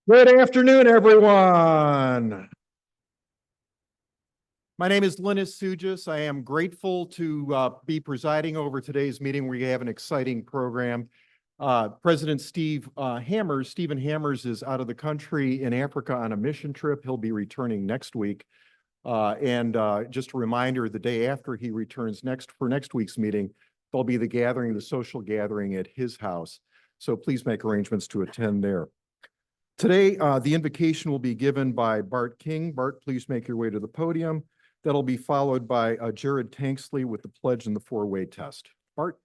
Good afternoon, everyone. My name is Linus Sugis. I am grateful to be presiding over today's meeting. We have an exciting program. President Stephen Hammers is out of the country in Africa on a mission trip. He'll be returning next week. Just a reminder, the day after he returns for next week's meeting, there'll be the social gathering at his house. So please make arrangements to attend there. Today, the invocation will be given by Bart King. Bart, please make your way to the podium. That'll be followed by Jared Tanksley with the pledge and the four-way test. Bart.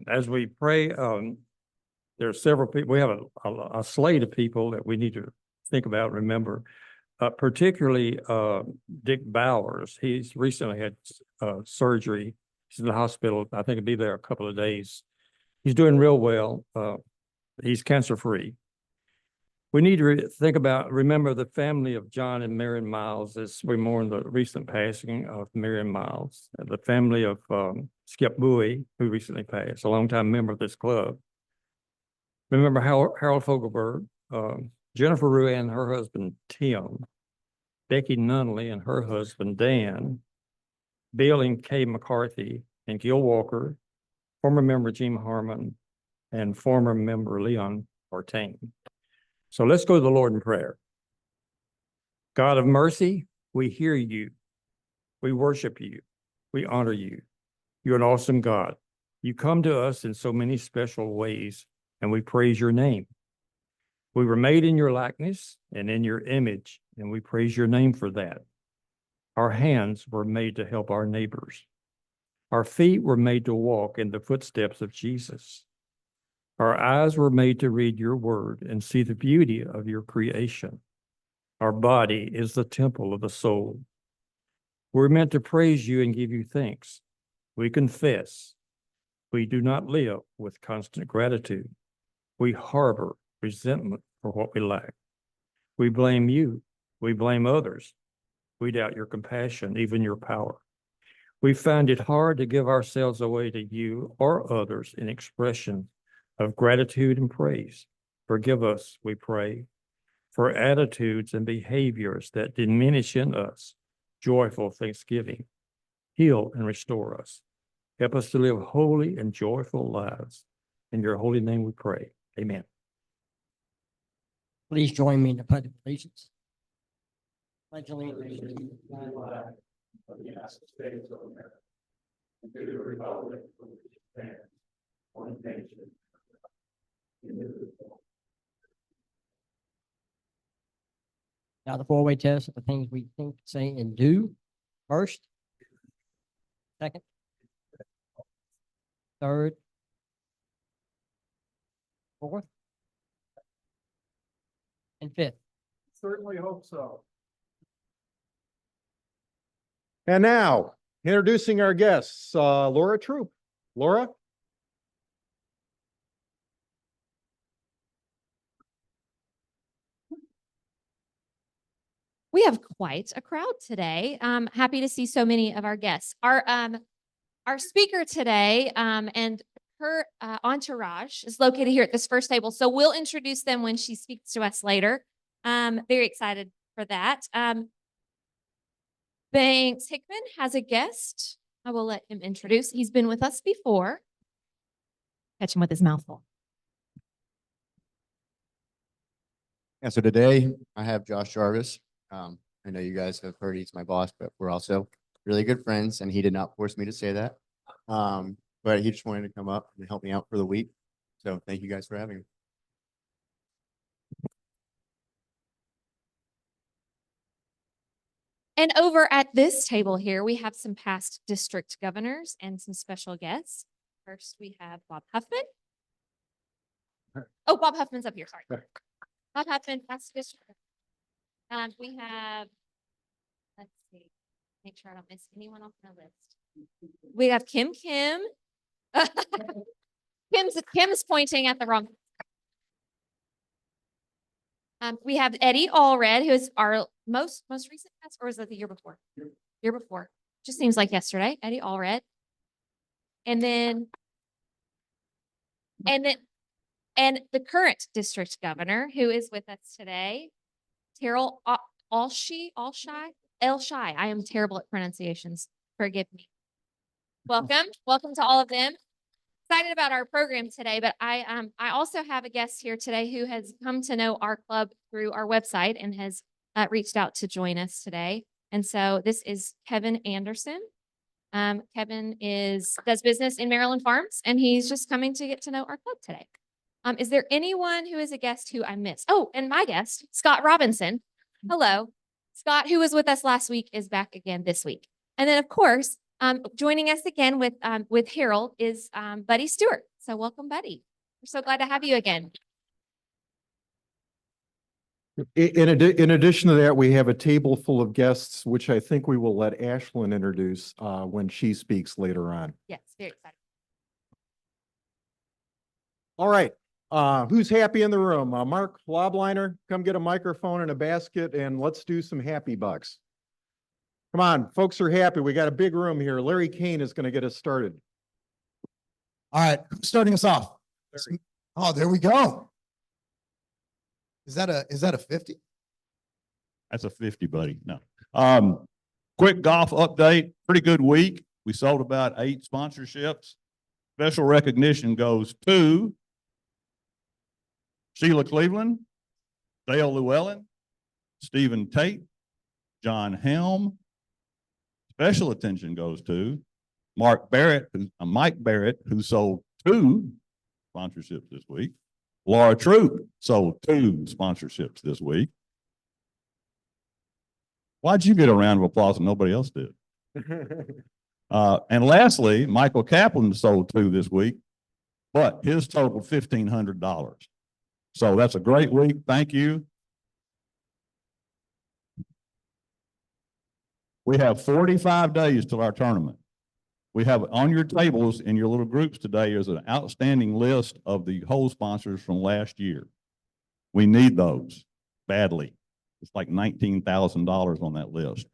As we pray, there are several people. We have a slate of people that we need to think about, remember, particularly Dick Bowers. He's recently had surgery. He's in the hospital. I think he'll be there a couple of days. He's doing real well. He's cancer-free. We need to remember the family of John and Marion Miles as we mourn the recent passing of Marion Miles, the family of Skip Bowie, who recently passed, a longtime member of this club. Remember Harold Fogelberg, Jennifer Ruan and her husband, Tim, Becky Nunley and her husband, Dan, Bill and Kay McCarthy, and Gil Walker, former member Jim Harmon, and former member Leon Ortain. So let's go to the Lord in prayer. God of mercy, we hear you. We worship you. We honor you. You're an awesome God. You come to us in so many special ways, and we praise your name. We were made in your likeness and in your image, and we praise your name for that. Our hands were made to help our neighbors. Our feet were made to walk in the footsteps of Jesus. Our eyes were made to read your word and see the beauty of your creation. Our body is the temple of the soul. We're meant to praise you and give you thanks. We confess we do not live with constant gratitude. We harbor resentment for what we lack. We blame you. We blame others. We doubt your compassion, even your power. We find it hard to give ourselves away to you or others in expression of gratitude and praise. Forgive us, we pray, for attitudes and behaviors that diminish in us joyful thanksgiving. Heal and restore us. Help us to live holy and joyful lives. In your holy name we pray. Amen. Please join me in the pledge of allegiance. Pledge allegiance to the flag of the United States of America and to the republic for which it stands, one nation, indivisible. Now the four-way test of the things we think, say, and do. First, second, third, fourth, and fifth. Certainly hope so. And now, introducing our guests, Laura Troop. Laura? We have quite a crowd today. Happy to see so many of our guests. Our speaker today and her entourage is located here at this first table. So we'll introduce them when she speaks to us later. Very excited for that. Banks Hickman has a guest. I will let him introduce. He's been with us before. Catch him with his mouth full. Yeah, so today I have Josh Jarvis. I know you guys have heard he's my boss, but we're also really good friends, and he did not force me to say that. But he just wanted to come up and help me out for the week. So thank you guys for having me. And over at this table here, we have some past district governors and some special guests. First, we have Bob Huffman. Oh, Bob Huffman's up here, sorry. Bob Huffman, past district. We have, let's see, make sure I don't miss anyone off my list. We have Kim. Kim's pointing at the wrong. We have Eddie Allred, who is our most recent guest, or was it the year before? Year before. Just seems like yesterday. Eddie Allred. And the current district governor, who is with us today, Terrell Alshai. I am terrible at pronunciations. Forgive me. Welcome to all of them. Excited about our program today, but I also have a guest here today who has come to know our club through our website and has reached out to join us today. And so this is Kevin Anderson. Kevin does business in Maryland Farms, and he's just coming to get to know our club today. Is there anyone who is a guest who I missed? Oh, and my guest, Scott Robinson. Hello. Scott, who was with us last week, is back again this week. And then, of course, joining us again with Harold is Buddy Stewart. So welcome, Buddy. We're so glad to have you again. In addition to that, we have a table full of guests, which I think we will let Ashlyn introduce when she speaks later on. Yes, very excited. All right. Who's happy in the room? Mark Lobliner, come get a microphone and a basket and let's do some happy bucks. Come on, folks are happy. We got a big room here. Larry Kane is going to get us started. All right, who's starting us off? Oh, there we go. Is that a 50? That's a 50, buddy. No. Quick golf update. Pretty good week. We sold about 8 sponsorships. Special recognition goes to Sheila Cleveland, Dale Llewellyn, Stephen Tate, John Helm. Special attention goes to Mike Barrett, who sold 2 sponsorships this week. Laura Troop sold 2 sponsorships this week. Why'd you get a round of applause and nobody else did? And lastly, Michael Kaplan sold 2 this week, but his totaled $1,500. So that's a great week. Thank you. We have 45 days till our tournament. We have on your tables in your little groups today is an outstanding list of the hole sponsors from last year. We need those badly. It's like $19,000 on that list.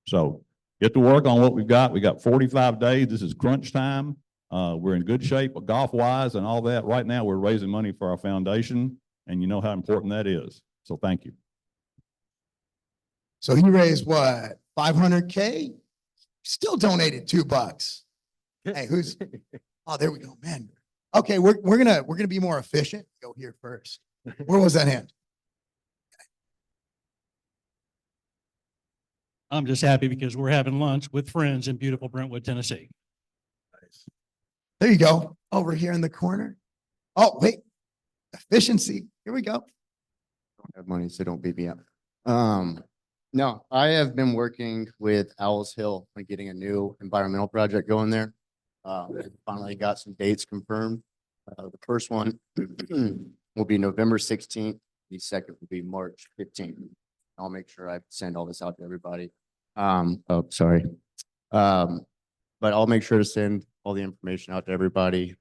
So get to work on what we've got. We got 45 days. This is crunch time. We're in good shape golf wise and all that. Right now we're raising money for our foundation and you know how important that is. So thank you. So he raised what, 500K? Still donated $2. Hey, oh, there we go, man. Okay, we're gonna be more efficient. Go here first. Where was that hand? I'm just happy because we're having lunch with friends in beautiful Brentwood, Tennessee. There you go. Over here in the corner. Oh, wait. Efficiency. Here we go. Don't have money, so don't beat me up. No, I have been working with Owls Hill on getting a new environmental project going there. Finally got some dates confirmed. The first one will be November 16th. The second will be March 15th. I'll make sure I send all this out to everybody. Oh, sorry. But I'll make sure to send all the information out to everybody.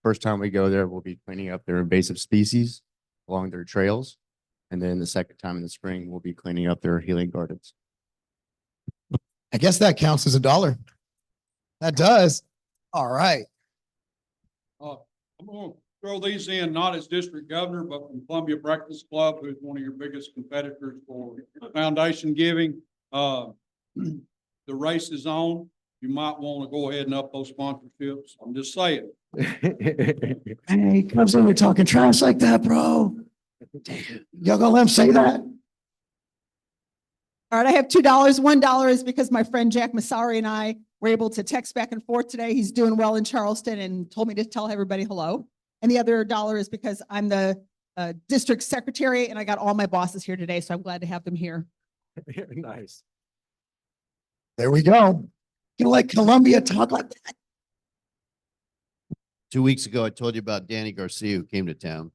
First time we go there, we'll be cleaning up their invasive species along their trails. And then the second time in the spring, we'll be cleaning up their healing gardens. I guess that counts as $1. That does. All right. I'm going to throw these in, not as district governor, but from Columbia Breakfast Club, who's one of your biggest competitors for foundation giving. the race is on. You might want to go ahead and up those sponsorships. I'm just saying. Hey, he comes in here talking trash like that, bro. Damn, y'all gonna let him say that? All right, I have $2. $1 is because my friend Jack Massari and I were able to text back and forth today. He's doing well in Charleston and told me to tell everybody hello. And the other dollar is because I'm the district secretary and I got all my bosses here today, so I'm glad to have them here. Nice. There we go. You like Columbia talk like that? 2 weeks ago, I told you about Danny Garcia who came to town.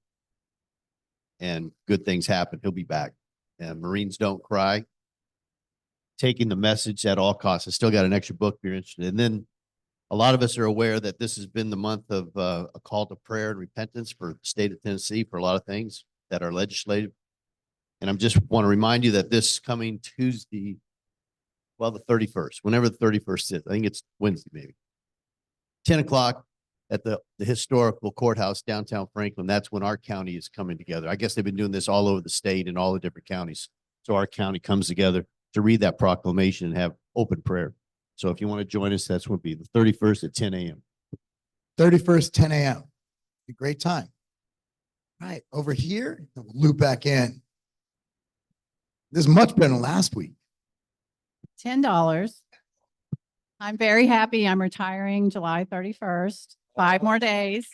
And good things happen. He'll be back. And Marines don't cry. Taking the message at all costs. I still got an extra book if you're interested. And then a lot of us are aware that this has been the month of a call to prayer and repentance for the state of Tennessee for a lot of things that are legislative. And I'm just want to remind you that this coming Tuesday, well, the 31st, whenever the 31st is, I think it's Wednesday, maybe 10 o'clock at the historical courthouse downtown Franklin. That's when our county is coming together. I guess they've been doing this all over the state and all the different counties. So our county comes together to read that proclamation and have open prayer. So if you want to join us, that's what it'll be the 31st at 10 a.m. 31st, 10 a.m. A great time. Right, over here, loop back in. This is much better than last week. $10. I'm very happy. I'm retiring July 31st, 5 more days.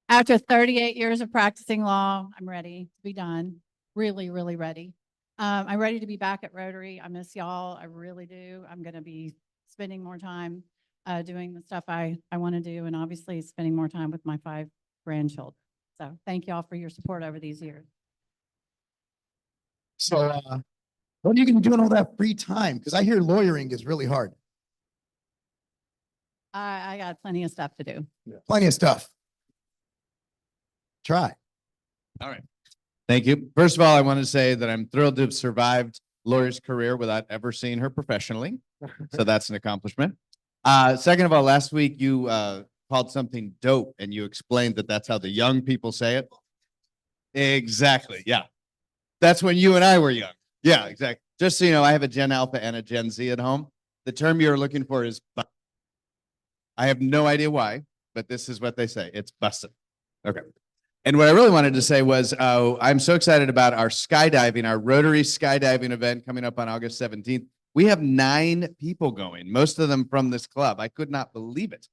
After 38 years of practicing law, I'm ready to be done. Really, really ready. I'm ready to be back at Rotary. I miss y'all. I really do. I'm going to be spending more time doing the stuff I want to do, and obviously spending more time with my 5 grandchildren. So thank y'all for your support over these years. So what are you going to do in all that free time? Because I hear lawyering is really hard. I got plenty of stuff to do. Plenty of stuff. Try. All right. Thank you. First of all, I want to say that I'm thrilled to have survived Laura's career without ever seeing her professionally. So that's an accomplishment. Second of all, last week you called something dope and you explained that that's how the young people say it. Exactly. Yeah. That's when you and I were young. Yeah, exactly. Just so you know, I have a Gen Alpha and a Gen Z at home. The term you're looking for is bussin'. I have no idea why, but this is what they say. It's bussin'. Okay. And what I really wanted to say was I'm so excited about our skydiving, our Rotary skydiving event coming up on August 17th. We have 9 people going, most of them from this club. I could not believe it.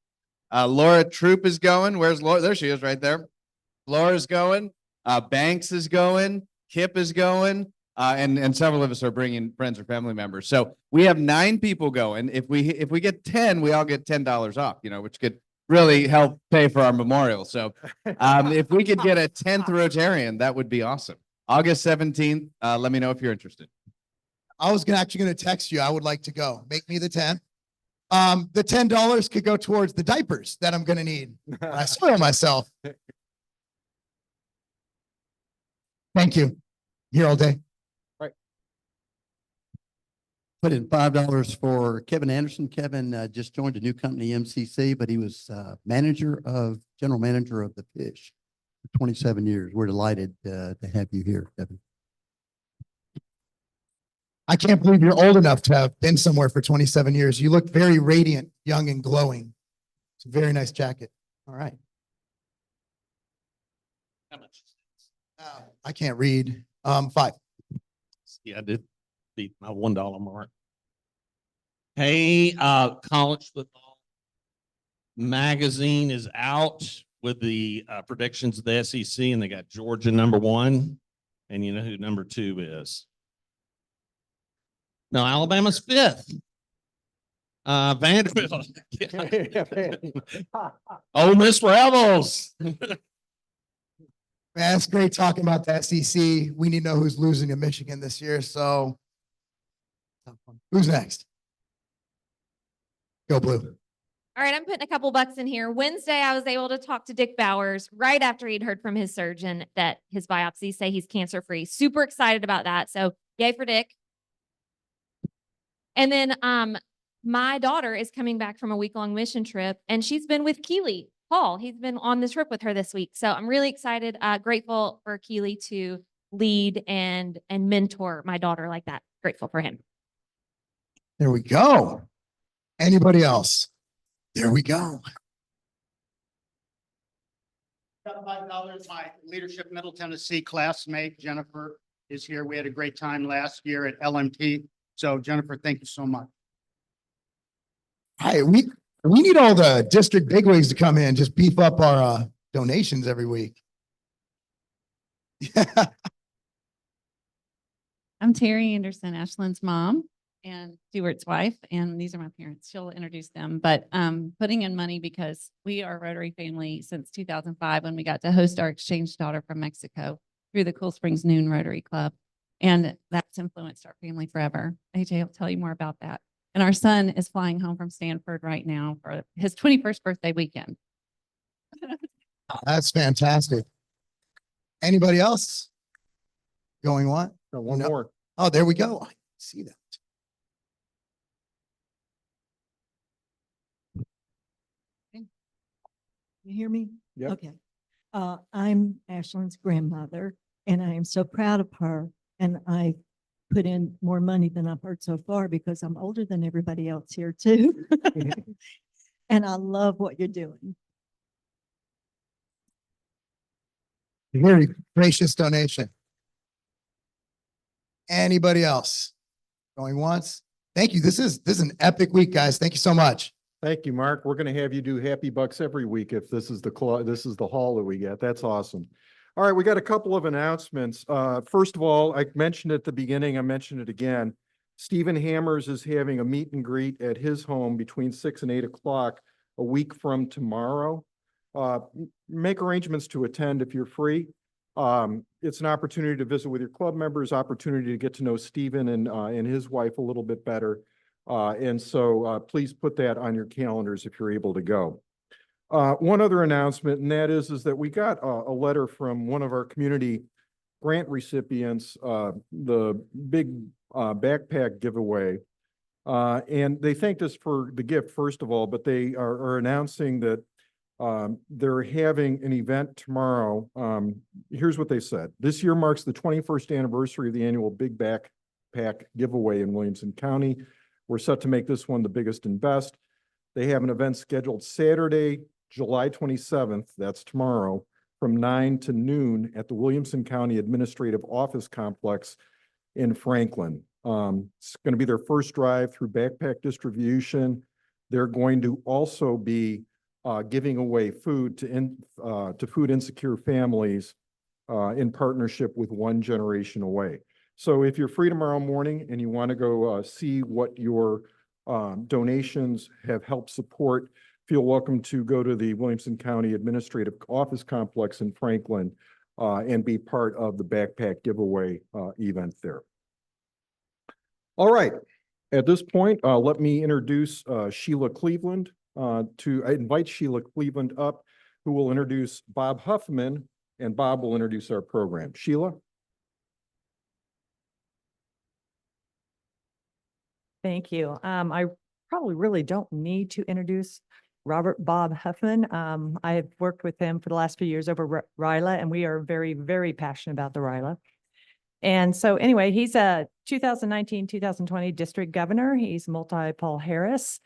Laura Troop is going. Where's Laura? There she is right there. Laura's going. Banks is going. Kip is going. And several of us are bringing friends or family members. So we have 9 people going. If we get 10, we all get $10 off, which could really help pay for our memorial. So if we could get a 10th Rotarian, that would be awesome. August 17th, let me know if you're interested. I was actually going to text you. I would like to go. Make me the 10. The $10 could go towards the diapers that I'm going to need. I spoil myself. Thank you. Here all day. Put in $5 for Kevin Anderson. Kevin just joined a new company, MCC, but he was general manager of the Fish for 27 years. We're delighted to have you here, Kevin. I can't believe you're old enough to have been somewhere for 27 years. You look very radiant, young, and glowing. It's a very nice jacket. All right. How much? I can't read. 5. Yeah, I did beat my $1 mark. Hey, college football magazine is out with the predictions of the SEC, and they got Georgia #1, and you know who #2 is? No, Alabama's 5th. Vanderbilt. Ole Miss Rebels. Man, it's great talking about the SEC. We need to know who's losing to Michigan this year. So who's next? Go Blue. All right, I'm putting a couple bucks in here. Wednesday, I was able to talk to Dick Bowers right after he'd heard from his surgeon that his biopsies say he's cancer-free. Super excited about that. So yay for Dick. And then my daughter is coming back from a week-long mission trip, and she's been with Keely Paul. He's been on the trip with her this week. So I'm really excited, grateful for Keely to lead and mentor my daughter like that. Grateful for him. There we go. Anybody else? There we go. Got $5. My Leadership Middle Tennessee classmate Jennifer is here. We had a great time last year at LMT. So Jennifer, thank you so much. Hi, we need all the district bigwigs to come in, just beef up our donations every week. I'm Terry Anderson, Ashland's mom and Stewart's wife, and these are my parents. She'll introduce them, but putting in money because we are a Rotary family since 2005 when we got to host our exchange daughter from Mexico through the Cool Springs Noon Rotary Club. And that's influenced our family forever. AJ will tell you more about that. And our son is flying home from Stanford right now for his 21st birthday weekend. That's fantastic. Anybody else? Going what? One No. more. Oh, there we go. I see that. You hear me? Yep. Okay. I'm Ashland's grandmother and I am so proud of her. And I put in more money than I've heard so far because I'm older than everybody else here too. And I love what you're doing. Very gracious donation. Anybody else? Going once? Thank you. This is an epic week, guys. Thank you so much. Thank you, Mark. We're going to have you do Happy Bucks every week if this is the haul that we get. That's awesome. All right, we got a couple of announcements. First of all, I mentioned at the beginning, I mentioned it again. Stephen Hammers is having a meet and greet at his home between 6 and 8 o'clock a week from tomorrow. Make arrangements to attend if you're free. It's an opportunity to visit with your club members, opportunity to get to know Stephen and his wife a little bit better. And so please put that on your calendars if you're able to go. One other announcement, and that is that we got a letter from one of our community grant recipients, the big backpack giveaway. And they thanked us for the gift, first of all, but they are announcing that they're having an event tomorrow. Here's what they said. This year marks the 21st anniversary of the annual Big Backpack giveaway in Williamson County. We're set to make this one the biggest and best. They have an event scheduled Saturday, July 27th, that's tomorrow, from 9 to noon at the Williamson County Administrative Office Complex in Franklin. It's going to be their first drive through backpack distribution. They're going to also be giving away food to food insecure families in partnership with One Generation Away. So if you're free tomorrow morning and you want to go see what your donations have helped support, feel welcome to go to the Williamson County Administrative Office Complex in Franklin and be part of the backpack giveaway event there. All right. At this point, let me introduce Sheila Cleveland. I invite Sheila Cleveland up, who will introduce Bob Huffman, and Bob will introduce our program. Sheila? Thank you. I probably really don't need to introduce Robert Bob Huffman. I have worked with him for the last few years over RILA, and we are very, very passionate about the RILA. And so anyway, he's a 2019-2020 district governor. He's multi-Paul Harris,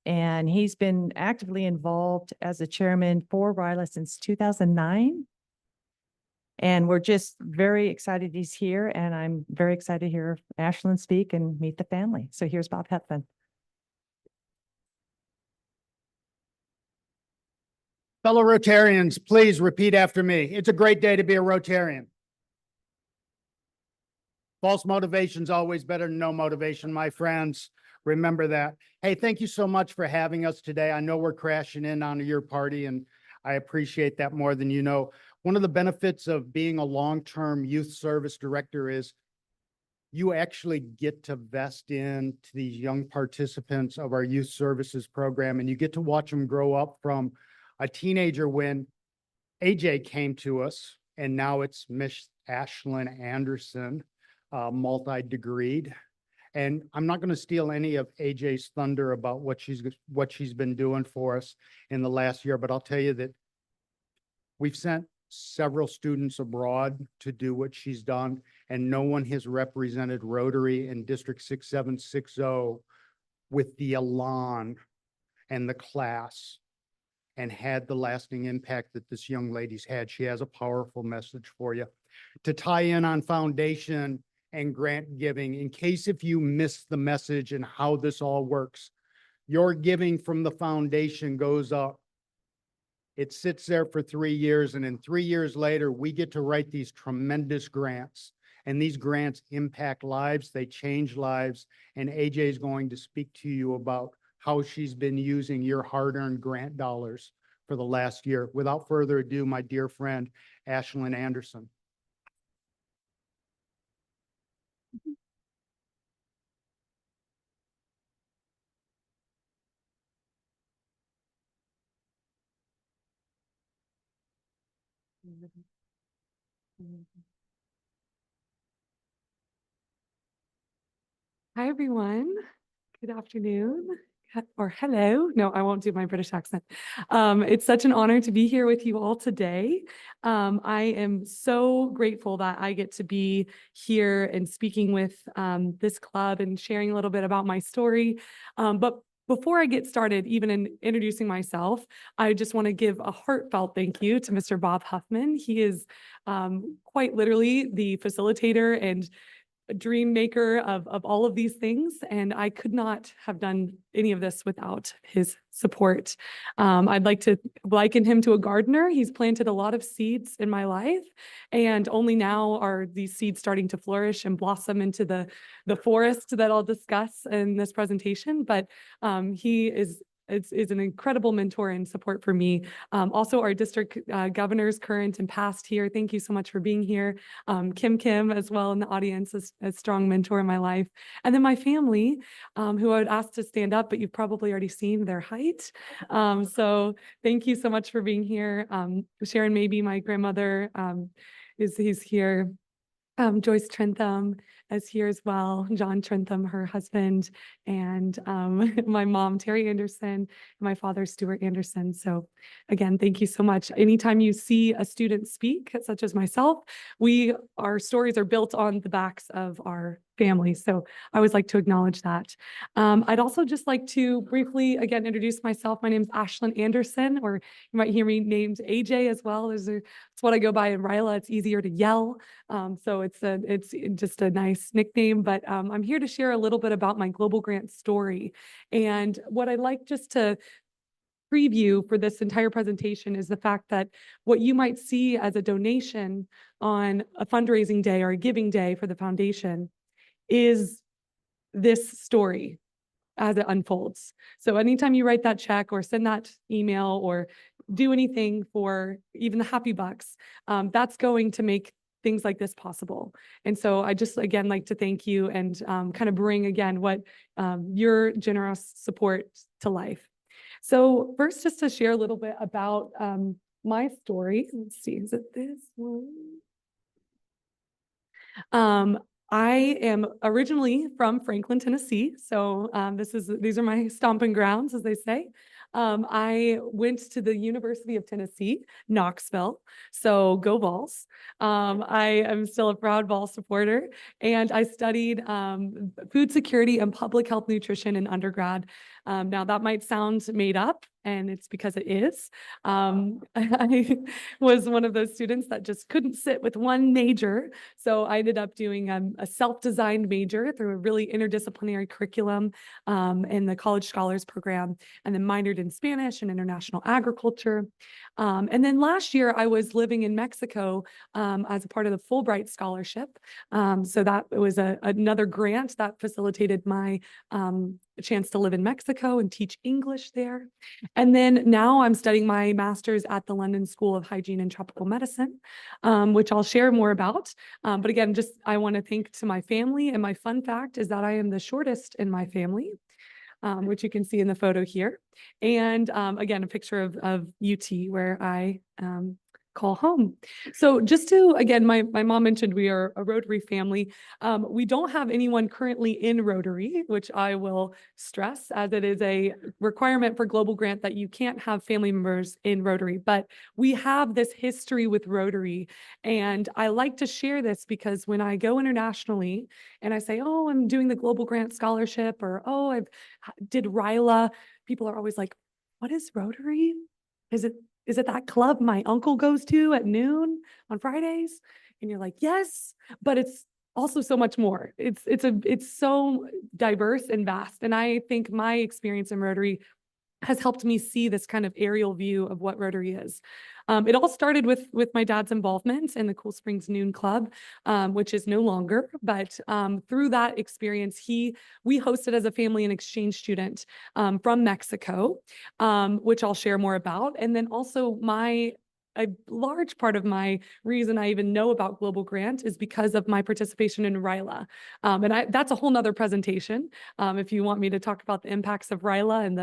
and he's been actively involved as a chairman for RILA since 2009. And we're just very excited he's here, and I'm very excited to hear Ashland speak and meet the family. So here's Bob Huffman. Fellow Rotarians, please repeat after me. It's a great day to be a Rotarian. False motivation is always better than no motivation, my friends. Remember that. Hey, thank you so much for having us today. I know we're crashing in on your party, and I appreciate that more than you know. One of the benefits of being a long-term youth service director is you actually get to vest into these young participants of our youth services program, and you get to watch them grow up from a teenager when AJ came to us, and now it's Miss Ashlyn Anderson, multi-degreed. And I'm not going to steal any of AJ's thunder about what she's been doing for us in the last year, but I'll tell you that we've sent several students abroad to do what she's done, and no one has represented Rotary in District 6760 with the elan and the class and had the lasting impact that this young lady's had. She has a powerful message for you. To tie in on foundation and grant giving, in case if you missed the message and how this all works, your giving from the foundation goes up. It sits there for 3 years, and then 3 years later, we get to write these tremendous grants. And these grants impact lives, they change lives, and AJ is going to speak to you about how she's been using your hard-earned grant dollars for the last year. Without further ado, my dear friend, Ashlyn Anderson. Hi, everyone. Good afternoon or hello. No, I won't do my British accent. It's such an honor to be here with you all today. I am so grateful that I get to be here and speaking with this club and sharing a little bit about my story. But before I get started, even in introducing myself, I just want to give a heartfelt thank you to Mr. Bob Huffman. He is quite literally the facilitator and a dream maker of all of these things. And I could not have done any of this without his support. I'd like to liken him to a gardener. He's planted a lot of seeds in my life, and only now are these seeds starting to flourish and blossom into the forest that I'll discuss in this presentation. But he is an incredible mentor and support for me. Also, our district governors, current and past here, thank you so much for being here. Kim as well in the audience is a strong mentor in my life. And then my family, who I would ask to stand up, but you've probably already seen their height. So thank you so much for being here. Sharon Maybe, my grandmother, he's here. Joyce Trentham is here as well, John Trentham, her husband, and my mom, Terry Anderson, and my father, Stuart Anderson. So again, thank you so much. Anytime you see a student speak, such as myself, our stories are built on the backs of our families. So I always like to acknowledge that. I'd also just like to briefly, again, introduce myself. My name is Ashlyn Anderson, or you might hear me named AJ as well. It's what I go by in Ryla. It's easier to yell. So it's just a nice nickname, but I'm here to share a little bit about my Global Grant story. And what I'd like just to preview for this entire presentation is the fact that what you might see as a donation on a fundraising day or a giving day for the foundation is this story as it unfolds. So anytime you write that check or send that email or do anything for even the happy bucks, that's going to make things like this possible. And so I just, again, like to thank you and kind of bring again what your generous support to life. So first, just to share a little bit about my story. Let's see, is it this one? I am originally from Franklin, Tennessee. So these are my stomping grounds, as they say. I went to the University of Tennessee, Knoxville. So go Vols. I am still a proud Vol supporter, and I studied food security and public health nutrition in undergrad. Now that might sound made up, and it's because it is. I was one of those students that just couldn't sit with one major. So I ended up doing a self-designed major through a really interdisciplinary curriculum in the College Scholars Program, and then minored in Spanish and international agriculture. And then last year I was living in Mexico as a part of the Fulbright Scholarship. So that was another grant that facilitated my chance to live in Mexico and teach English there. And then now I'm studying my master's at the London School of Hygiene and Tropical Medicine, which I'll share more about. But again, just I want to thank to my family, and my fun fact is that I am the shortest in my family, which you can see in the photo here. And again, a picture of UT where I call home. So just to, again, my mom mentioned we are a Rotary family. We don't have anyone currently in Rotary, which I will stress as it is a requirement for Global Grant that you can't have family members in Rotary, but we have this history with Rotary. And I like to share this because when I go internationally and I say, oh, I'm doing the Global Grant Scholarship, or, oh, did RILA, people are always like, what is Rotary? Is it that club my uncle goes to at noon on Fridays? And you're like, yes, but it's also so much more. It's so diverse and vast. And I think my experience in Rotary has helped me see this kind of aerial view of what Rotary is. It all started with my dad's involvement in the Cool Springs Noon Club, which is no longer, but through that experience, we hosted as a family an exchange student from Mexico, which I'll share more about. And then also a large part of my reason I even know about Global Grant is because of my participation in RILA. That's a whole nother presentation. If you want me to talk about the impacts of RILA and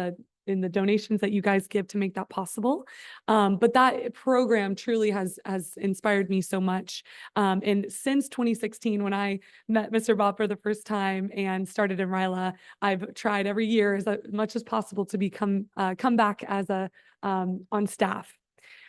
the donations that you guys give to make that possible. But that program truly has inspired me so much. And since 2016, when I met Mr. Bob for the first time and started in RILA, I've tried every year as much as possible to come back as on staff.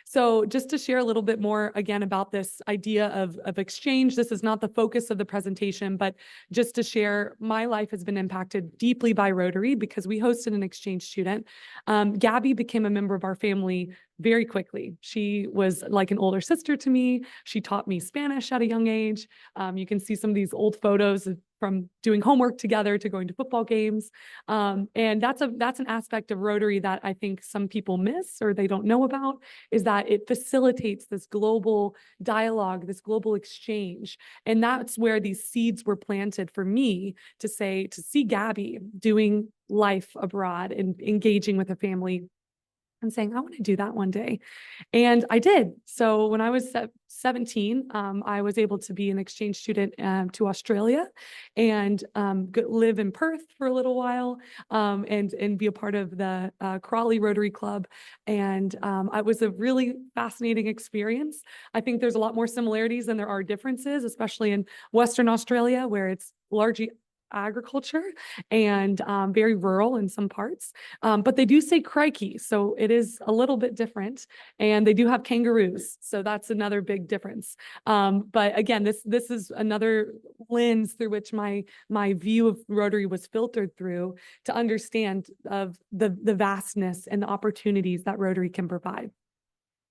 So just to share a little bit more again about this idea of exchange, this is not the focus of the presentation, but just to share, my life has been impacted deeply by Rotary because we hosted an exchange student. Gabby became a member of our family very quickly. She was like an older sister to me. She taught me Spanish at a young age. You can see some of these old photos from doing homework together to going to football games. And that's an aspect of Rotary that I think some people miss or they don't know about, is that it facilitates this global dialogue, this global exchange. And that's where these seeds were planted for me to see Gabby doing life abroad and engaging with a family and saying, I want to do that one day. And I did. So when I was 17, I was able to be an exchange student to Australia and live in Perth for a little while and be a part of the Crawley Rotary Club. And it was a really fascinating experience. I think there's a lot more similarities than there are differences, especially in Western Australia, where it's largely agriculture and very rural in some parts. But they do say crikey, so it is a little bit different. And they do have kangaroos, so that's another big difference. But again, this is another lens through which my view of Rotary was filtered through to understand of the vastness and the opportunities that Rotary can provide.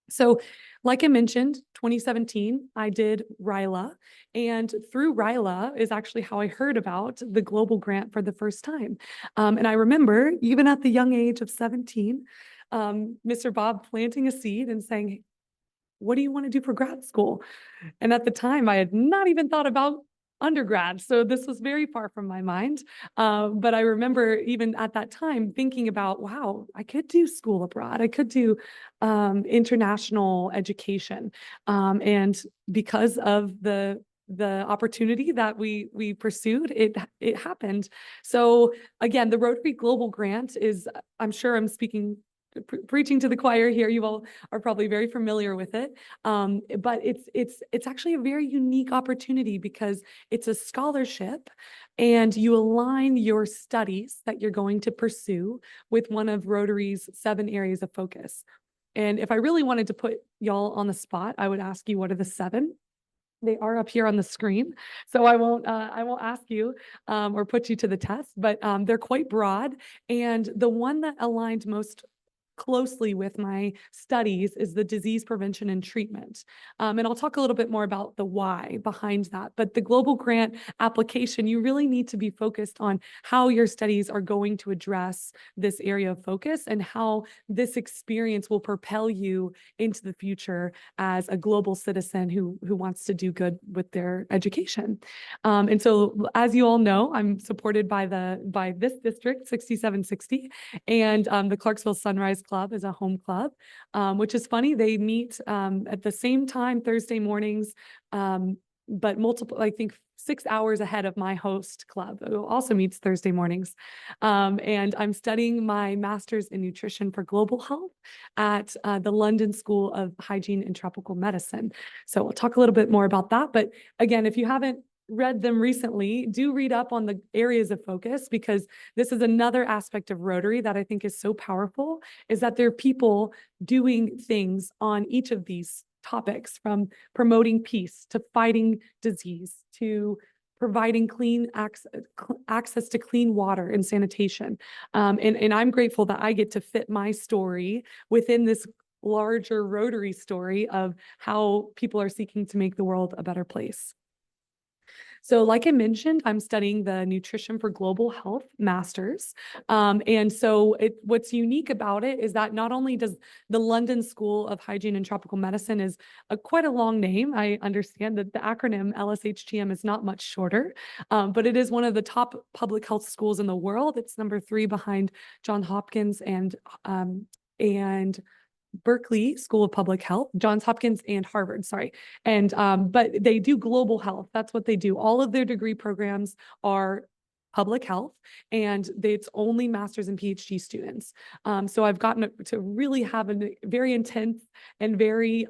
So like I mentioned, 2017, I did RILA, and through RILA is actually how I heard about the Global Grant for the first time. And I remember even at the young age of 17, Mr. Bob planting a seed and saying, what do you want to do for grad school? And at the time I had not even thought about undergrad. So this was very far from my mind. But I remember even at that time thinking about, wow, I could do school abroad. I could do international education. And because of the opportunity that we pursued, it happened. So again, the Rotary Global Grant is, I'm sure I'm preaching to the choir here. You all are probably very familiar with it. But it's actually a very unique opportunity because it's a scholarship and you align your studies that you're going to pursue with one of Rotary's 7 areas of focus. And if I really wanted to put y'all on the spot, I would ask you, what are the 7? They are up here on the screen, so I won't ask you or put you to the test, but they're quite broad. And the one that aligned most closely with my studies is the disease prevention and treatment. And I'll talk a little bit more about the why behind that. But the Global Grant application, you really need to be focused on how your studies are going to address this area of focus and how this experience will propel you into the future as a global citizen who wants to do good with their education. And so, as you all know, I'm supported by this district, 6760, and the Clarksville Sunrise Club is a home club, which is funny. They meet at the same time Thursday mornings, but multiple, I think 6 hours ahead of my host club, who also meets Thursday mornings. And I'm studying my master's in nutrition for global health at the London School of Hygiene and Tropical Medicine. So we'll talk a little bit more about that. But again, if you haven't read them recently, do read up on the areas of focus, because this is another aspect of Rotary that I think is so powerful, is that there are people doing things on each of these topics, from promoting peace to fighting disease to providing clean access to clean water and sanitation. And I'm grateful that I get to fit my story within this larger Rotary story of how people are seeking to make the world a better place. So like I mentioned, I'm studying the Nutrition for Global Health Masters. And so what's unique about it is that not only does the London School of Hygiene and Tropical Medicine is quite a long name. I understand that the acronym LSHTM is not much shorter, but it is one of the top public health schools in the world. It's number 3 behind Johns Hopkins and Berkeley School of Public Health, Johns Hopkins and Harvard, sorry. And, but they do global health. That's what they do. All of their degree programs are public health, and it's only master's and PhD students. So I've gotten to really have a very intense and very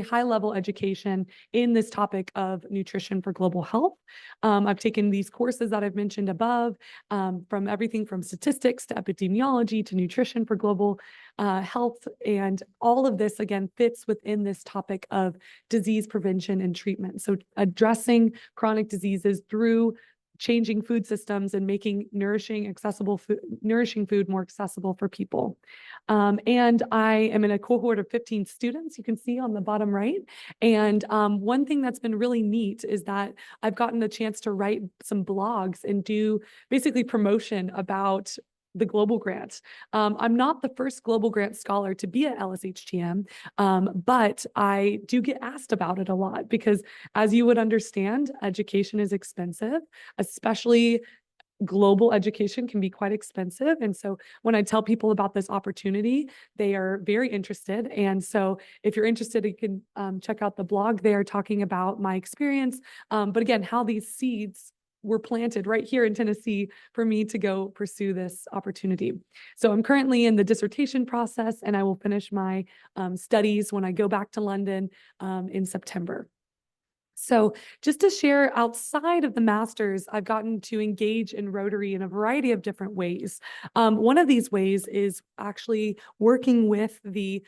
high level education in this topic of nutrition for global health. I've taken these courses that I've mentioned above, from everything from statistics to epidemiology to nutrition for global health. And all of this, again, fits within this topic of disease prevention and treatment. So addressing chronic diseases through changing food systems and making nourishing food more accessible for people. And I am in a cohort of 15 students, you can see on the bottom right. And one thing that's been really neat is that I've gotten the chance to write some blogs and do basically promotion about the Global Grant. I'm not the first Global Grant scholar to be at LSHTM, but I do get asked about it a lot because, as you would understand, education is expensive, especially global education can be quite expensive. And so when I tell people about this opportunity, they are very interested. And so if you're interested, you can check out the blog there talking about my experience. But again, how these seeds were planted right here in Tennessee for me to go pursue this opportunity. So I'm currently in the dissertation process, and I will finish my studies when I go back to London in September. So just to share, outside of the master's, I've gotten to engage in Rotary in a variety of different ways. One of these ways is actually working with the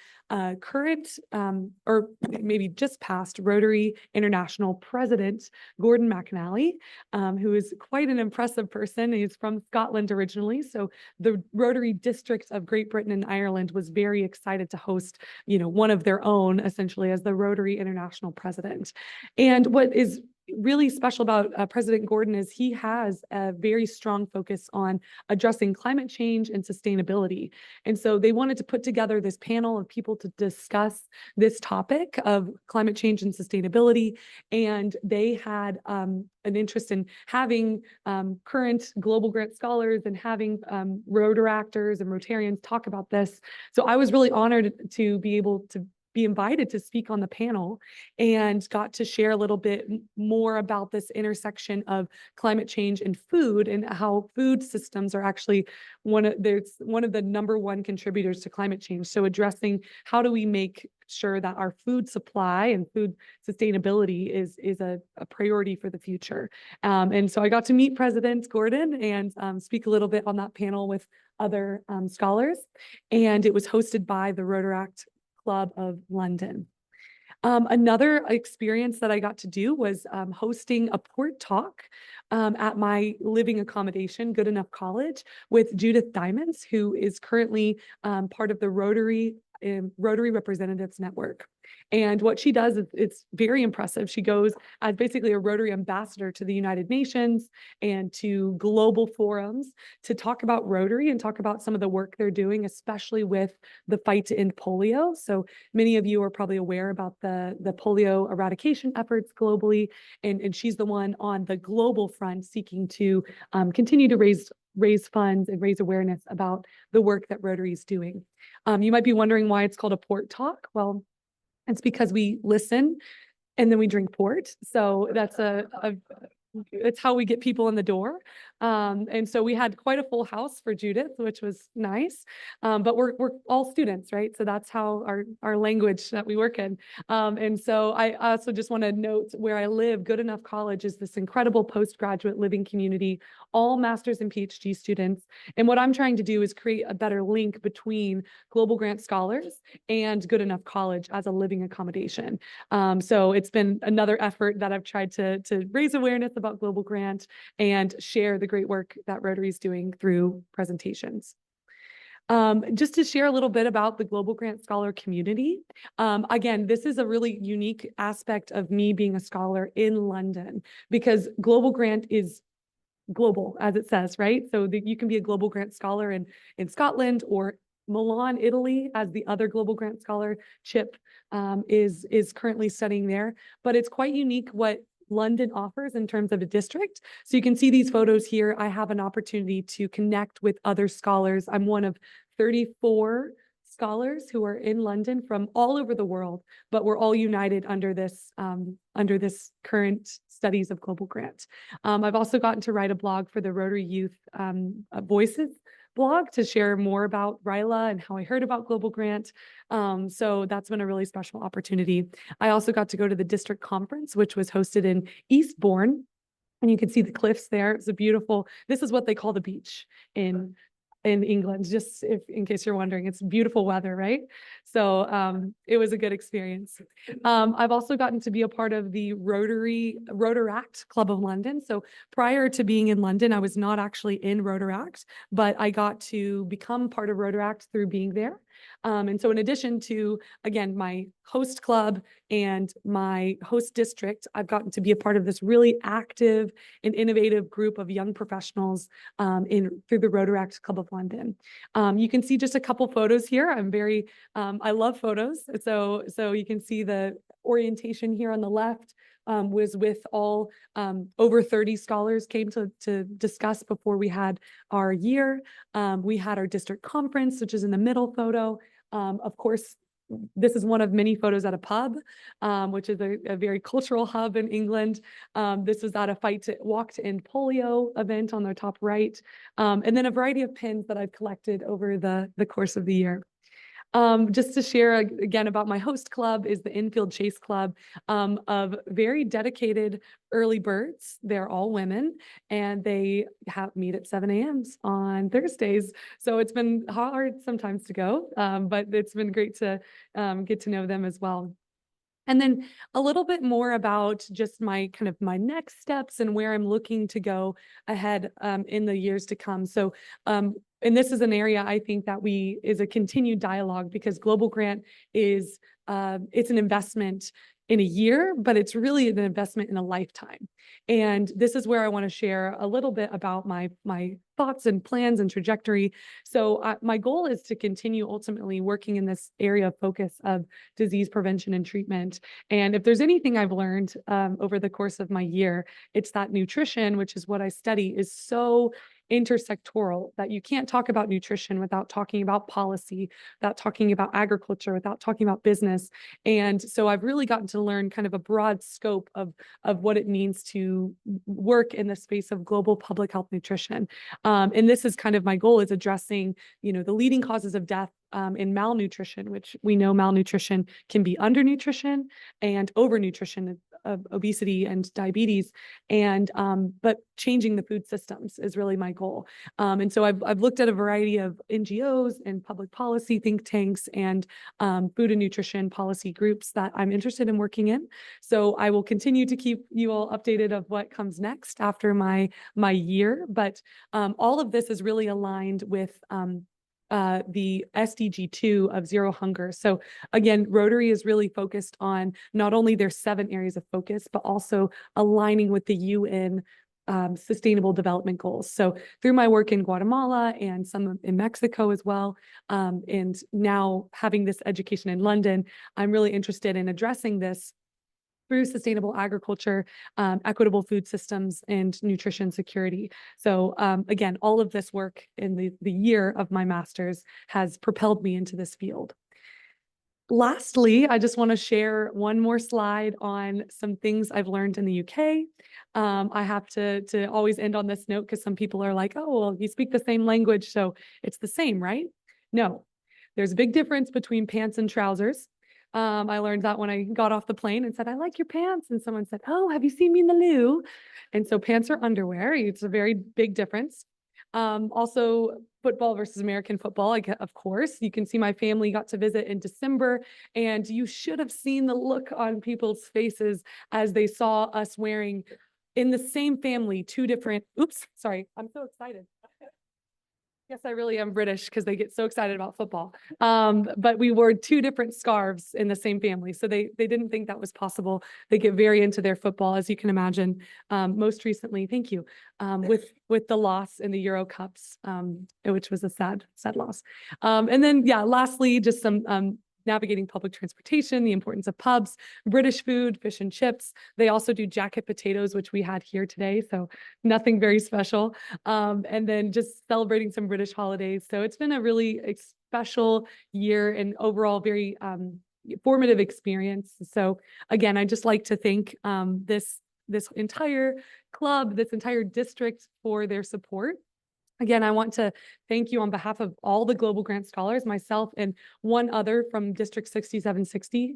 current, or maybe just past Rotary International President, Gordon McAnally, who is quite an impressive person. He's from Scotland originally. So the Rotary District of Great Britain and Ireland was very excited to host, one of their own, essentially, as the Rotary International President. And what is really special about President Gordon is he has a very strong focus on addressing climate change and sustainability. And so they wanted to put together this panel of people to discuss this topic of climate change and sustainability. And they had an interest in having current Global Grant scholars and having Rotaractors and Rotarians talk about this. So I was really honored to be able to be invited to speak on the panel and got to share a little bit more about this intersection of climate change and food, and how food systems are actually one of the number one contributors to climate change. So addressing how do we make sure that our food supply and food sustainability is a priority for the future. And so I got to meet President Gordon and speak a little bit on that panel with other scholars. And it was hosted by the Rotaract Club of London. Another experience that I got to do was hosting a port talk at my living accommodation, Good Enough College, with Judith Diamonds, who is currently part of the Rotary Representatives Network. And what she does is it's very impressive. She goes as basically a Rotary ambassador to the United Nations and to global forums to talk about Rotary and talk about some of the work they're doing, especially with the fight to end polio. So many of you are probably aware about the polio eradication efforts globally. And she's the one on the global front seeking to continue to raise funds and raise awareness about the work that Rotary is doing. You might be wondering why it's called a port talk. Well, it's because we listen and then we drink port. So that's it's how we get people in the door. And so we had quite a full house for Judith, which was nice. But we're all students, right? So that's how our language that we work in. And so I also just want to note where I live, Good Enough College is this incredible postgraduate living community, all master's and PhD students. And what I'm trying to do is create a better link between Global Grant Scholars and Good Enough College as a living accommodation. So it's been another effort that I've tried to raise awareness about Global Grant and share the great work that Rotary is doing through presentations. Just to share a little bit about the Global Grant Scholar community. Again, this is a really unique aspect of me being a scholar in London because Global Grant is global, as it says, right? So that you can be a Global Grant Scholar in Scotland or Milan, Italy, as the other Global Grant Scholar, Chip, is currently studying there. But it's quite unique what London offers in terms of a district. So you can see these photos here. I have an opportunity to connect with other scholars. I'm one of 34 scholars who are in London from all over the world, but we're all united under this current studies of Global Grant. I've also gotten to write a blog for the Rotary Youth Voices blog to share more about RILA and how I heard about Global Grant. So that's been a really special opportunity. I also got to go to the district conference, which was hosted in Eastbourne. And you can see the cliffs there. It's a beautiful, this is what they call the beach in England, just in case you're wondering. It's beautiful weather, right? So it was a good experience. I've also gotten to be a part of the Rotaract Club of London. So prior to being in London, I was not actually in Rotaract, but I got to become part of Rotaract through being there. And so in addition to, again, my host club and my host district, I've gotten to be a part of this really active and innovative group of young professionals through the Rotaract Club of London. You can see just a couple photos here. I love photos. So you can see the orientation here on the left was with all over 30 scholars came to discuss before we had our year. We had our district conference, which is in the middle photo. Of course, this is one of many photos at a pub, which is a very cultural hub in England. This was at a Walk to End Polio event on the top right. And then a variety of pins that I've collected over the course of the year. Just to share again about my host club is the Infield Chase Club of very dedicated early birds. They're all women and they meet at 7 a.m. on Thursdays. So it's been hard sometimes to go, but it's been great to get to know them as well. And then a little bit more about just my next steps and where I'm looking to go ahead in the years to come. So, and this is an area I think that is a continued dialogue because Global Grant is, it's an investment in a year, but it's really an investment in a lifetime. And this is where I want to share a little bit about my thoughts and plans and trajectory. So my goal is to continue ultimately working in this area of focus of disease prevention and treatment. And if there's anything I've learned over the course of my year, it's that nutrition, which is what I study, is so intersectoral that you can't talk about nutrition without talking about policy, without talking about agriculture, without talking about business. And so I've really gotten to learn kind of a broad scope of what it means to work in the space of global public health nutrition. And this is kind of my goal, is addressing, the leading causes of death in malnutrition, which we know malnutrition can be undernutrition and overnutrition, obesity and diabetes, and but changing the food systems is really my goal. And so I've looked at a variety of NGOs and public policy think tanks and food and nutrition policy groups that I'm interested in working in. So I will continue to keep you all updated of what comes next after my year. But all of this is really aligned with the SDG 2 of zero hunger. So again, Rotary is really focused on not only their 7 areas of focus, but also aligning with the UN Sustainable Development Goals. So through my work in Guatemala and some in Mexico as well, and now having this education in London, I'm really interested in addressing this through sustainable agriculture, equitable food systems, and nutrition security. So again, all of this work in the year of my master's has propelled me into this field. Lastly, I just want to share one more slide on some things I've learned in the UK. I have to always end on this note because some people are like, oh, well, you speak the same language, so it's the same, right? No, there's a big difference between pants and trousers. I learned that when I got off the plane and said, I like your pants. And someone said, oh, have you seen me in the loo? And so pants are underwear. It's a very big difference. Also football versus American football, of course. You can see my family got to visit in December, and you should have seen the look on people's faces as they saw us wearing in the same family, two different, oops, sorry, I'm so excited. Yes, I really am British because they get so excited about football. But we wore two different scarves in the same family. So they didn't think that was possible. They get very into their football, as you can imagine. Most recently, thank you, with the loss in the Euro Cups, which was a sad loss. And then, yeah, lastly, just some navigating public transportation, the importance of pubs, British food, fish and chips. They also do jacket potatoes, which we had here today. So nothing very special. And then just celebrating some British holidays. So it's been a really special year and overall very formative experience. So again, I just like to thank this entire club, this entire district for their support. Again, I want to thank you on behalf of all the Global Grant Scholars, myself and one other from District 6760.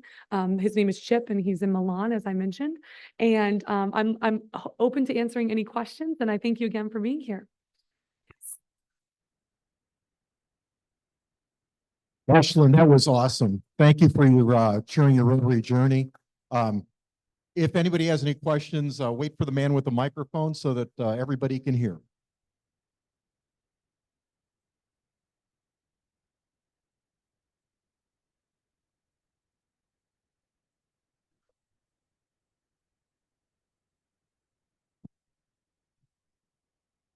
His name is Chip and he's in Milan, as I mentioned. And I'm open to answering any questions, and I thank you again for being here. Ashlyn, that was awesome. Thank you for your sharing your Rotary journey. If anybody has any questions, wait for the man with the microphone so that everybody can hear.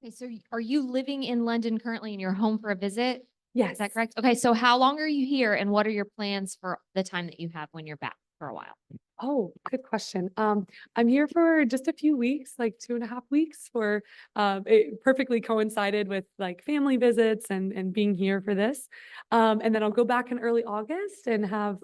Okay, so are you living in London currently and you're home for a visit? Yes. Is that correct? Okay, so how long are you here and what are your plans for the time that you have when you're back for a while? Oh, good question. I'm here for just a few weeks, like 2.5 weeks for, it perfectly coincided with like family visits and being here for this. And then I'll go back in early August and have,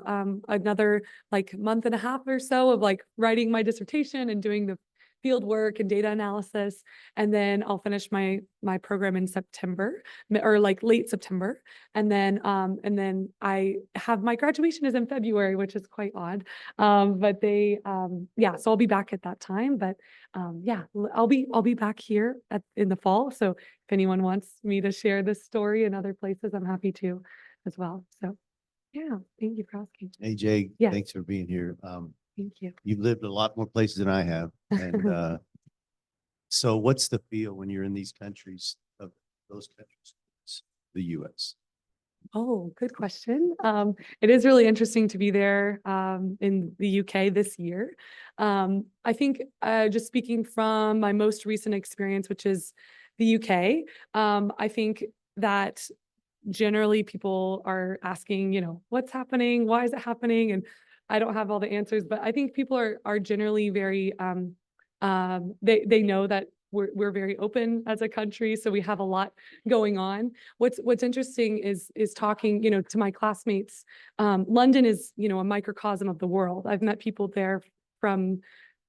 another like month and a half or so of like writing my dissertation and doing the field work and data analysis. And then I'll finish my program in September or like late September. And then I have my graduation is in February, which is quite odd. But yeah, so I'll be back at that time. But yeah, I'll be back here in the fall. So if anyone wants me to share this story in other places, I'm happy to as well. So yeah, thank you for asking. Hey, Jay, Yeah. thanks for being here. Thank you. You've lived a lot more places than I have. And so what's the feel when you're in these countries, of those countries, the US? Oh, good question. It is really interesting to be there in the UK this year. I think just speaking from my most recent experience, which is the UK, I think that generally people are asking, what's happening? Why is it happening? And I don't have all the answers, but I think people are generally very, they know that we're very open as a country, so we have a lot going on. What's interesting is talking, to my classmates. London is, a microcosm of the world. I've met people there from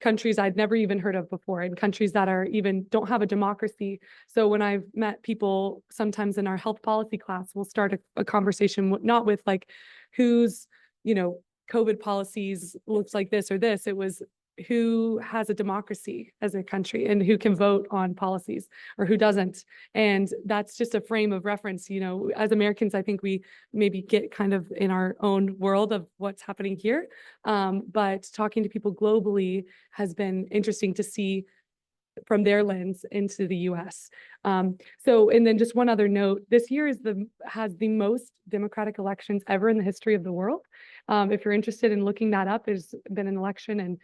countries I'd never even heard of before, and countries that don't have a democracy. So when I've met people, sometimes in our health policy class, we'll start a conversation not with like who's, COVID policies looks like this or this. It was who has a democracy as a country and who can vote on policies or who doesn't. And that's just a frame of reference. As Americans, I think we maybe get kind of in our own world of what's happening here. But talking to people globally has been interesting to see from their lens into the US. And then just one other note, this year has the most democratic elections ever in the history of the world. If you're interested in looking that up, there's been an election in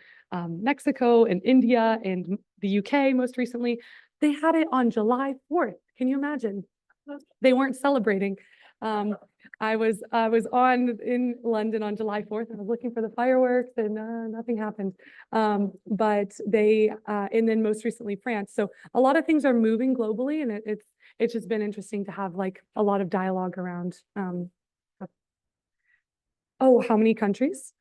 Mexico and India and the UK most recently. They had it on July 4th. Can you imagine? They weren't celebrating. I was in London on July 4th. I was looking for the fireworks and nothing happened. But and then most recently France. So a lot of things are moving globally, and it's just been interesting to have like a lot of dialogue around Oh, how many countries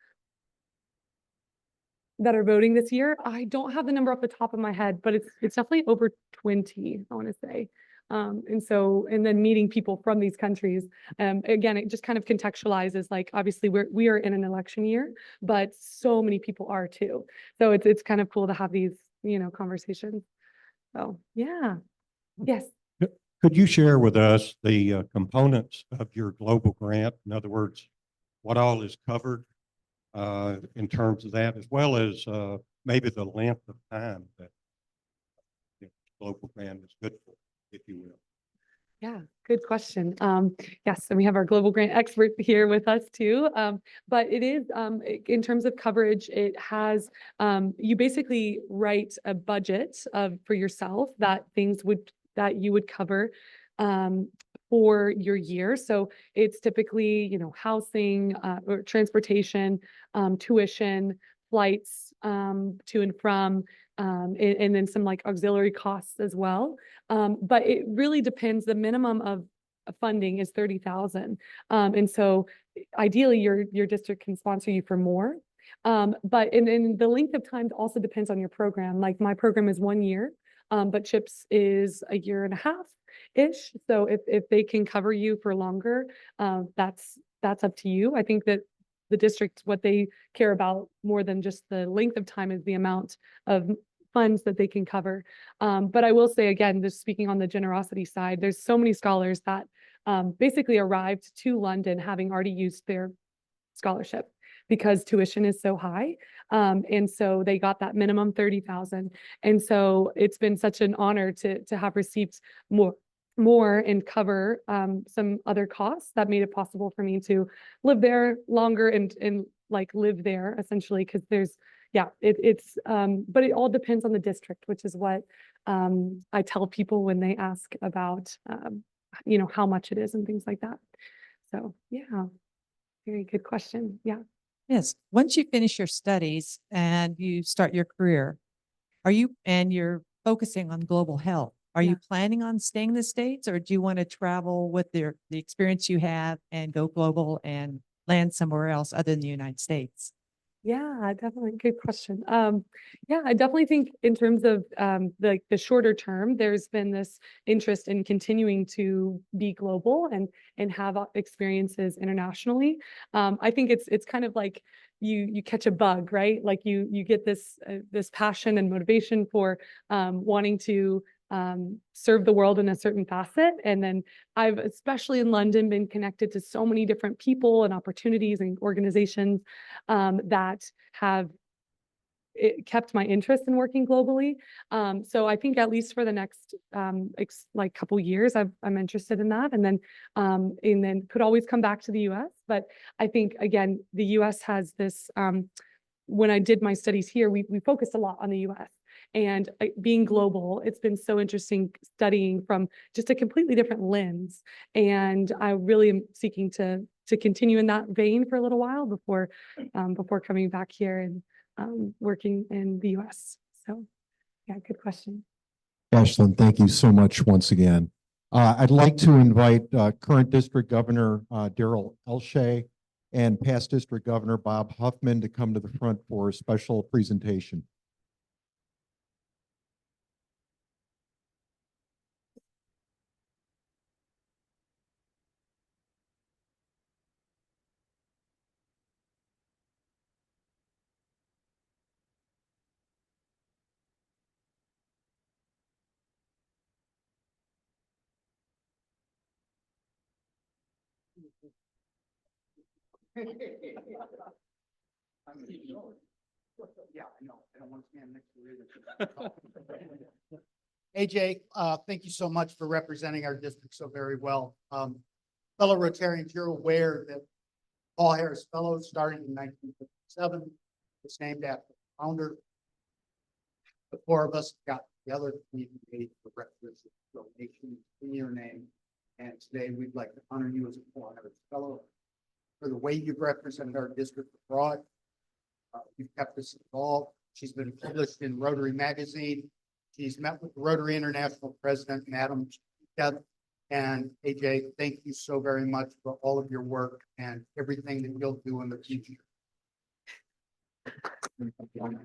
that are voting this year? I don't have the number off the top of my head, but it's definitely over 20, I want to say. And then meeting people from these countries, again, it just kind of contextualizes, like, obviously we are in an election year, but so many people are too. So it's kind of cool to have these, conversations. So, yeah. Yes. Could you share with us the components of your global grant? In other words, what all is covered in terms of that, as well as maybe the length of time that the global grant is good for, if you will? Yeah, good question. Yes, and we have our global grant expert here with us too. But it is, in terms of coverage, it has, you basically write a budget for yourself that you would cover, for your year. So it's typically, housing, or transportation, tuition, flights, to and from, and then some like auxiliary costs as well. But it really depends. The minimum of funding is 30,000. And so ideally your district can sponsor you for more. But and the length of time also depends on your program. Like my program is 1 year, but CHIPS is a year and a half-ish. So if they can cover you for longer, that's up to you. I think that the district, what they care about more than just the length of time is the amount of funds that they can cover. But I will say again, just speaking on the generosity side, there's so many scholars that basically arrived to London having already used their scholarship because tuition is so high. And so they got that minimum 30,000. And so it's been such an honor to have received more and cover some other costs that made it possible for me to live there longer and like live there essentially, because there's, but it all depends on the district, which is what I tell people when they ask about, how much it is and things like that. So yeah, very good question. Yeah. Yes, once you finish your studies and you start your career, you're focusing on global health, are you planning on staying in the States, or do you want to travel with the experience you have and go global and land somewhere else other than the United States? Yeah, definitely. Good question. Yeah, I definitely think in terms of the shorter term, there's been this interest in continuing to be global and have experiences internationally. I think it's kind of like you catch a bug, right? Like you get this passion and motivation for wanting to serve the world in a certain facet. And then I've, especially in London, been connected to so many different people and opportunities and organizations that have kept my interest in working globally. So I think at least for the next like couple years, I'm interested in that, and then could always come back to the US. But I think again, the US has this, when I did my studies here, we focused a lot on the US. And being global, it's been so interesting studying from just a completely different lens. And I really am seeking to continue in that vein for a little while before coming back here and working in the US. So yeah, good question. Ashlyn, thank you so much once again. I'd like to invite current District Governor Daryl Elshay and past District Governor Bob Huffman to come to the front for a special presentation. Yeah, I know. I don't want to stand next to you. AJ, thank you so much for representing our district so very well. Fellow Rotarians, you're aware that Paul Harris Fellows started in 1957. It's named after the founder. The four of us got together, we made the breakfast donation in your name. And today we'd like to honor you as a Paul Harris Fellow for the way you've represented our district abroad. You've kept us involved. She's been published in Rotary Magazine. She's met with the Rotary International President, Madam Deb, And AJ, thank you so very much for all of your work and everything that you'll do in the future. That's okay.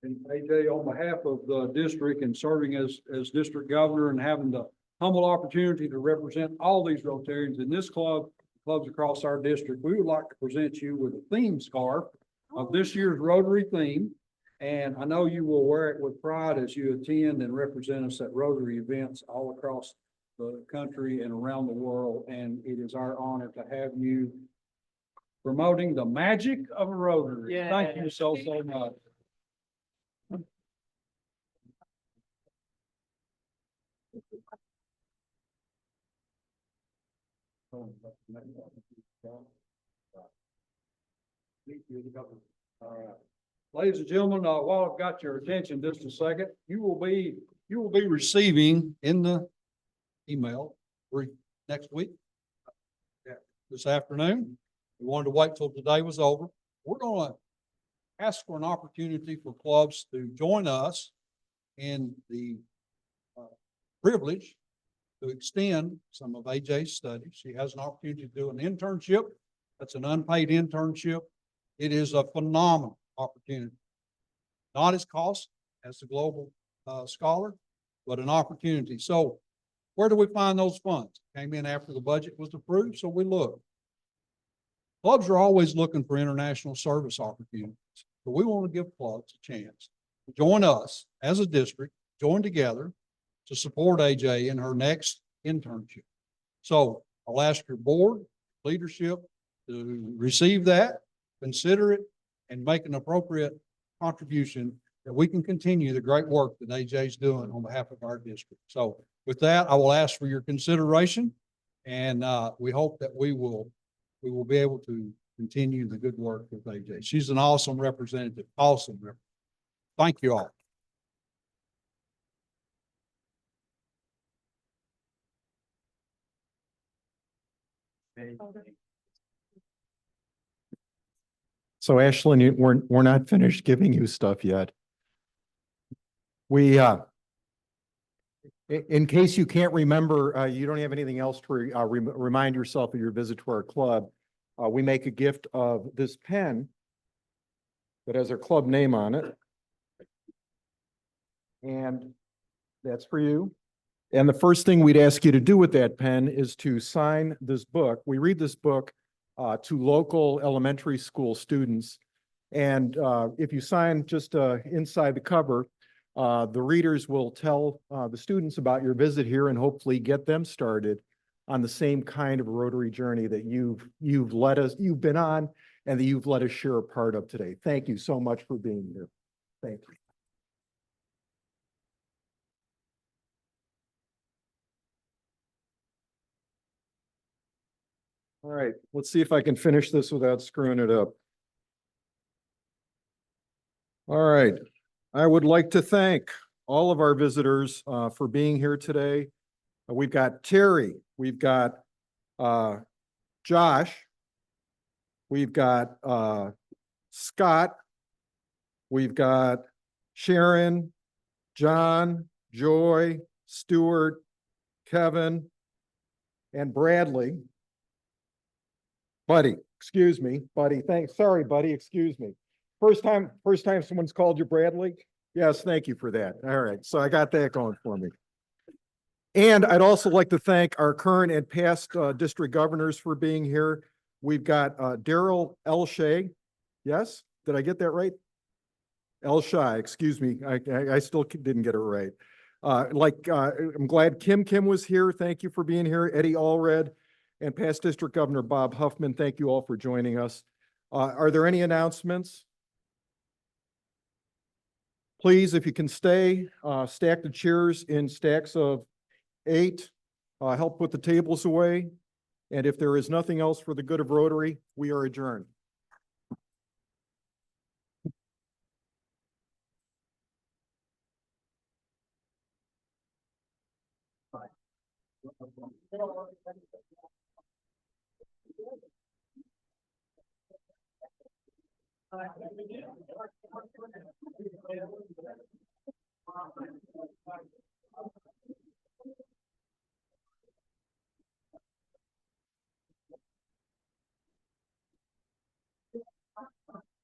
And AJ, on behalf of the district and serving as district governor and having the humble opportunity to represent all these Rotarians in this club, clubs across our district, we would like to present you with a theme scarf of this year's Rotary theme. And I know you will wear it with pride as you attend and represent us at Rotary events all across the country and around the world. And it is our honor to have you promoting the magic of a Rotary. Thank you so much. All right. Ladies and gentlemen, while I've got your attention just a second, you will be receiving in the email next week. This afternoon. We wanted to wait till today was over. We're going to ask for an opportunity for clubs to join us in the privilege to extend some of AJ's studies. She has an opportunity to do an internship. That's an unpaid internship. It is a phenomenal opportunity. Not as costly as the Global Scholar, but an opportunity. So where do we find those funds? Came in after the budget was approved, so we looked. Clubs are always looking for international service opportunities, but we want to give clubs a chance to join us as a district, join together to support AJ in her next internship. So I'll ask your board, leadership to receive that, consider it, and make an appropriate contribution that we can continue the great work that AJ's doing on behalf of our district. So with that, I will ask for your consideration, and we hope that we will be able to continue the good work with AJ. She's an awesome representative, awesome representative. Thank you all. So Ashlyn, we're not finished giving you stuff yet. We, in case you can't remember, you don't have anything else to remind yourself of your visit to our club. We make a gift of this pen that has our club name on it. And that's for you. And the first thing we'd ask you to do with that pen is to sign this book. We read this book to local elementary school students. And if you sign just inside the cover, the readers will tell the students about your visit here and hopefully get them started on the same kind of Rotary journey that you've been on and that you've let us share a part of today. Thank you so much for being here. Thank you. All right, let's see if I can finish this without screwing it up. All right, I would like to thank all of our visitors for being here today. We've got Terry, we've got Josh, we've got Scott, we've got Sharon, John, Joy, Stuart, Kevin, and Bradley. Buddy, excuse me, Buddy, thanks. Sorry, Buddy, excuse me. First time someone's called you Bradley? Yes, thank you for that. All right, so I got that going for me. And I'd also like to thank our current and past district governors for being here. We've got Daryl Elshay. Yes, did I get that right? Elshay, excuse me. I still didn't get it right. I'm glad Kim was here. Thank you for being here. Eddie Allred and past district governor Bob Huffman. Thank you all for joining us. Are there any announcements? Please, if you can stay, stack the chairs in stacks of 8. Help put the tables away. And if there is nothing else for the good of Rotary, we are adjourned.